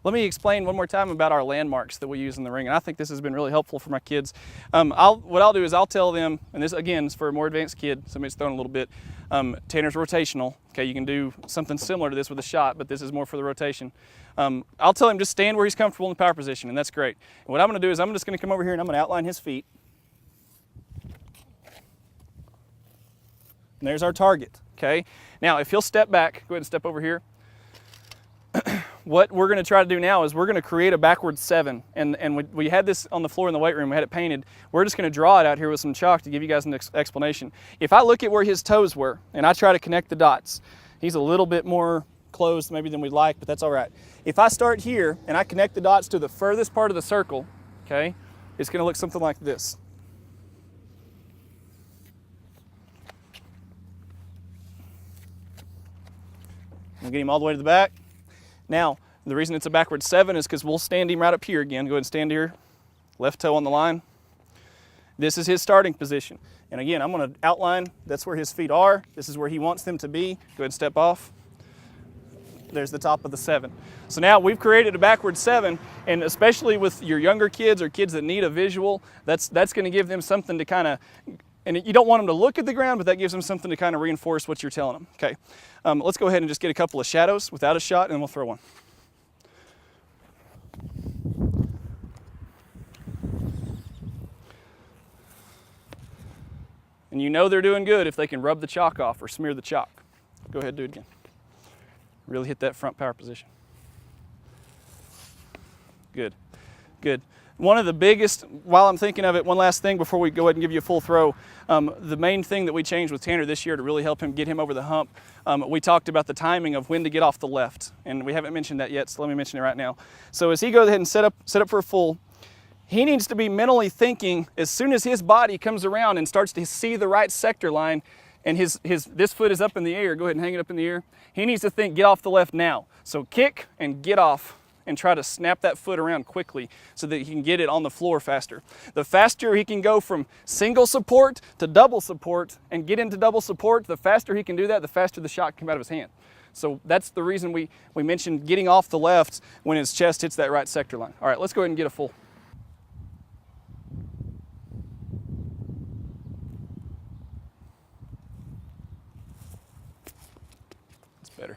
Let me explain one more time about our landmarks that we use in the ring, and I think this has been really helpful for my kids. What I'll do is I'll tell them, and this again is for a more advanced kid, somebody's throwing a little bit, Tanner's rotational. Okay, you can do something similar to this with a shot, but this is more for the rotation. I'll tell him just stand where he's comfortable in the power position, and that's great. And what I'm gonna do is I'm just gonna come over here and I'm gonna outline his feet. And there's our target, okay? Now, if he'll step back, go ahead and step over here. What we're going to try to do now is we're going to create a backward 7, and we had this on the floor in the weight room, we had it painted. We're just going to draw it out here with some chalk to give you guys an explanation. If I look at where his toes were and I try to connect the dots, he's a little bit more closed maybe than we'd like, but that's all right. If I start here and I connect the dots to the furthest part of the circle, okay, it's going to look something like this. We'll get him all the way to the back. Now, the reason it's a backward 7 is because we'll stand him right up here again. Go ahead and stand here, left toe on the line. This is his starting position. And again, I'm going to outline, that's where his feet are. This is where he wants them to be. Go ahead and step off. There's the top of the 7. So now we've created a backward 7, and especially with your younger kids or kids that need a visual, that's going to give them something to kind of, and you don't want them to look at the ground, but that gives them something to kind of reinforce what you're telling them. Okay, let's go ahead and just get a couple of shadows without a shot, and then we'll throw one. And you know they're doing good if they can rub the chalk off or smear the chalk. Go ahead, do it again. Really hit that front power position. Good, good. One of the biggest, while I'm thinking of it, one last thing before we go ahead and give you a full throw. The main thing that we changed with Tanner this year to really help him get him over the hump, we talked about the timing of when to get off the left, and we haven't mentioned that yet, so let me mention it right now. So as he goes ahead and set up for a full, he needs to be mentally thinking as soon as his body comes around and starts to see the right sector line, and this foot is up in the air, go ahead and hang it up in the air. He needs to think, get off the left now. So kick and get off, and try to snap that foot around quickly so that he can get it on the floor faster. The faster he can go from single support to double support and get into double support, the faster he can do that, the faster the shot can come out of his hand. So that's the reason we mentioned getting off the left when his chest hits that right sector line. All right, let's go ahead and get a full. That's better.